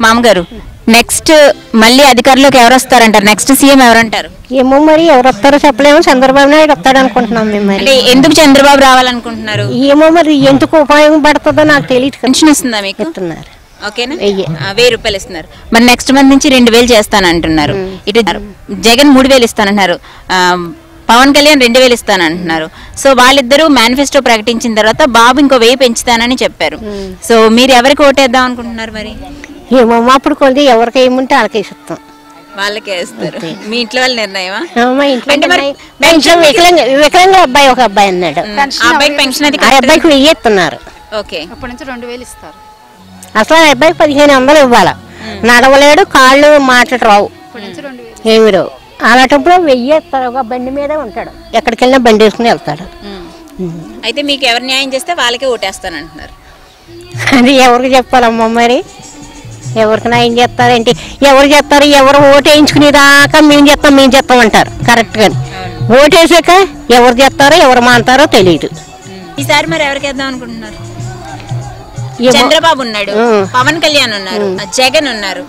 మామగారు నెక్స్ట్ మళ్ళీ అధికారంలోకి ఎవరు వస్తారంటారు? Next CM ఎవరంటారు? ఏమో మరి ఎవరు వస్తారో చెప్పలేము. చంద్రబాబు నాయుడు వస్తాడు అనుకుంటున్నాం మేము. మరి ఎందుకు చంద్రబాబు రావాలనుకుంటున్నారు? ఏమో మరి ఎందుకు ఉపయోగపడుతుందో నాకు తెలియదు. పెన్షన్ ఇస్తుందా మీకు? ఇస్తున్నారు. ఓకేనా, 1000 రూపాయలు ఇస్తున్నారు. మరి నెక్స్ట్ మంత్ నుంచి 2000 చేస్తానంటున్నారు. ఇటు జగన్ 3000 ఇస్తానంటున్నారు. పవన్ కళ్యాణ్ 2000 ఇస్తానంటున్నారు. సో వాళ్ళిద్దరూ మేనిఫెస్టో ప్రకటించిన తర్వాత బాబు ఇంకో 1000 పెంచుతానని చెప్పారు. సో మీరు ఎవరికి ఓటేద్దాం అనుకుంటున్నారు? మరి ఏమో అప్పుడు కొద్ది ఎవరికి ఏముంటే వాళ్ళకే ఇస్తాం. వాళ్ళకే వేస్తారు. మీ ఇంట్లో వాళ్ళ నిర్ణయమా? మా ఇంట్లో వికలాంగ అబ్బాయి ఒక అబ్బాయి అన్నాడు. అబ్బాయికి పెన్షన్ అది ఆ అబ్బాయికి 1000 ఇస్తున్నారు. ఓకే, అప్పటి నుంచి 2000 ఇస్తారు. అసలు ఆ అబ్బాయికి 1500 ఇవ్వాలి. నడవలేడు, కాళ్ళు మాటలు రావు, ఏమి రావు. అలాంటప్పుడు 1000 ఇస్తారు. ఒక బండి మీదే ఉంటాడు, ఎక్కడికి వెళ్ళినా బండి వేసుకుని వెళ్తాడు. అయితే మీకు ఎవరు న్యాయం చేస్తే వాళ్ళకే ఓటేస్తానంటున్నారు. అది ఎవరికి చెప్పాలమ్మా? మరి ఎవరికి న్యాయం చేస్తారేంటి? ఎవరు చేస్తారు? ఎవరు ఓటు వేయించుకునేదాకా మేము చేస్తాం అంటారు. కరెక్ట్గా ఓటేసాక ఎవరు చేస్తారో ఎవరు మానతారో తెలియదు. ఈసారి మరి ఎవరికి వేద్దాం అనుకుంటున్నారు? చంద్రబాబు ఉన్నాడు, పవన్ కళ్యాణ్ ఉన్నారు, జగన్ ఉన్నారు,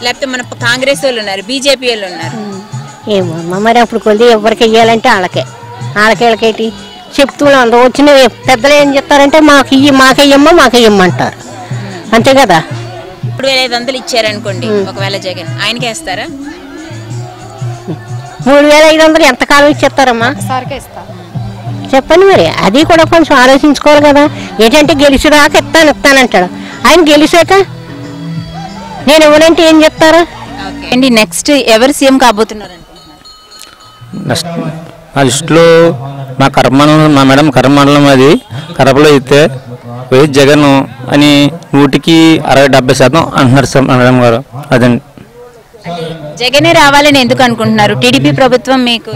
లేకపోతే మన కాంగ్రెస్ వాళ్ళు ఉన్నారు, బీజేపీ వాళ్ళు ఉన్నారు. ఏమో మరి అప్పుడు కొద్ది ఎవరికి వెయ్యాలంటే వాళ్ళకేటి చెప్తున్నాం. అందరూ వచ్చిన పెద్దలు ఏం చెప్తారంటే మాకేయమ్మంటారు. అంతే కదా. 3500 ఇచ్చారనుకోండి, ఒకవేళ జగన్ ఆయనకి వేస్తారా? 3500 ఎంతకాలం ఇచ్చేస్తారమ్మా? చెప్పండి మరి. అది కూడా కొంచెం ఆలోచించుకోవాలి కదా. ఏంటంటే గెలిచిదాకా ఇస్తానంటాడు. ఆయన గెలిచాక నేను ఎవరంటే ఏం చెప్తారా? నెక్స్ట్ ఎవరు సీఎం కాబోతున్నారు అనుకుంటున్నారు? మా లిస్టులో మా మేడం కర్మండలం అది కడపలో అయితే వైఎస్ జగన్ అని 100-70% అంటున్నారు సార్ మేడం గారు. అదండి, జగనే రావాలని ఎందుకు అనుకుంటున్నారు? టీడీపీ ప్రభుత్వం మీకు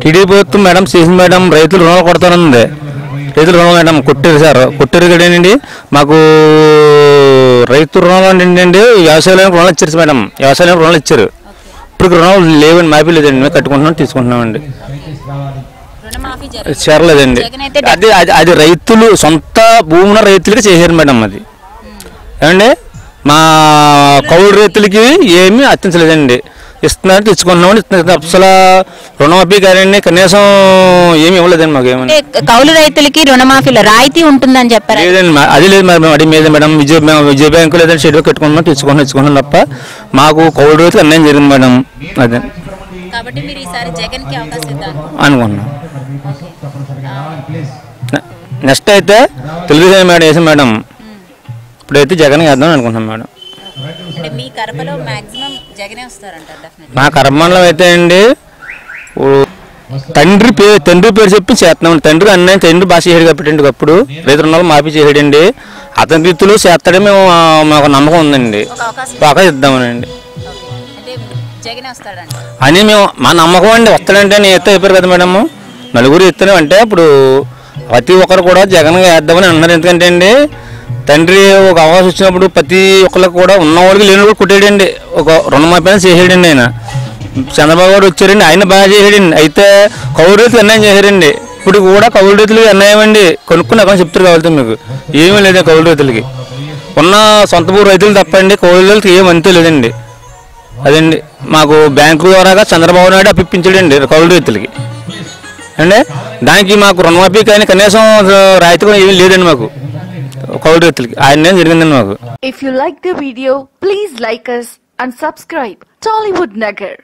టీడీపీ ప్రభుత్వం మేడం చేసింది మేడం. రైతులు రుణాలు కొడతానంది. రైతులు రుణాలు మేడం కొట్టారు కదేనండి. మాకు రైతు రుణాలు ఏంటండి, వ్యవసాయానికి రుణాలు ఇచ్చారు మేడం. వ్యవసాయానికి రుణాలు ఇచ్చారు. ఇప్పుడు రుణాలు లేవండి, మాఫీ లేదండి. మేము కట్టుకుంటున్నాం, తీసుకుంటున్నామండి. చేరలేదండి. అది రైతులు సొంత భూమున రైతులకి చేశారు మేడం. అది ఏమండి, మా కౌలు రైతులకి ఏమీ అత్తించలేదండి. ఇస్తున్నారు, తెచ్చుకుంటున్నామని ఇస్తున్నారు. అసలు రుణమాఫీ కానీ కనీసం ఏమి ఇవ్వలేదండి మాకు. ఏమన్నా కౌలు రైతులకి రుణమాఫీలో రాయితీ ఉంటుందని చెప్పారు. లేదండి, అది లేదు మేము అడిగి మీద మేడం. విజయ బ్యాంకు లేదంటే షెడ్యూల్ కట్టుకుంటున్నాం, తెచ్చుకుంటున్నాం తప్ప మాకు కౌలు రైతులు అన్యాయం జరిగింది మేడం. అదే కాబట్టి మీరు ఈసారి జగన్కి అవకాశం ఇద్దాం అనుకున్నాం. నెక్స్ట్ అయితే తెలుగుదేశం మేడం వేసాం మేడం. ఇప్పుడైతే జగన్ వేద్దాం అనుకుంటున్నాం మేడం. మా కర్మండలం అయితే అండి తండ్రి పేరు చెప్పి చేస్తున్నాం. తండ్రి బాగా చేయడు కాబట్టి అప్పుడు రైతు రుణాలు మాఫీ చేయడండి. అతని రీతిలో చేస్తాడే మేము మాకు నమ్మకం ఉందండి. అవకాశం ఇద్దామనండి అని మేము మా నమ్మకం అండి. వస్తాడంటే నేను ఎత్తే అయిపోయారు కదా మేడం. నలుగురు ఎత్తాను అంటే ఇప్పుడు ప్రతి ఒక్కరు కూడా జగన్ వేద్దామని అన్నారు. ఎందుకంటే అండి తండ్రి ఒక అవకాశం వచ్చినప్పుడు ప్రతి ఒక్కరికి కూడా ఉన్నవాళ్ళకి లేని కూడా కొట్టేయడండి. ఒక రుణమాఫీ చేసేయడండి. ఆయన చంద్రబాబు గారు వచ్చారండి, ఆయన బాగా చేసేయండి. అయితే కౌలు రైతులు అన్యాయం చేశారండి. ఇప్పుడు కూడా కౌలు రైతులకి అన్యాయం అండి. కొనుక్కుని అక్కడ చెప్తారు కావాలి మీకు. ఏమీ లేదు కౌలు రైతులకి. ఉన్న సొంత భూ రైతులు తప్పండి, కౌలు రైతులకి ఏం అంతే లేదండి. అదండి మాకు బ్యాంకు ద్వారాగా చంద్రబాబు నాయుడు అప్పిప్పించాడండి కౌలు రైతులకి అండి. దానికి మాకు రుణమాఫీ కానీ కనీసం రాయితీ కూడా ఏమీ లేదండి మాకు కౌలు రైతులకి. ఆయన జరిగిందండి మాకు. If you like the video, please like us and subscribe Tollywood Nagar.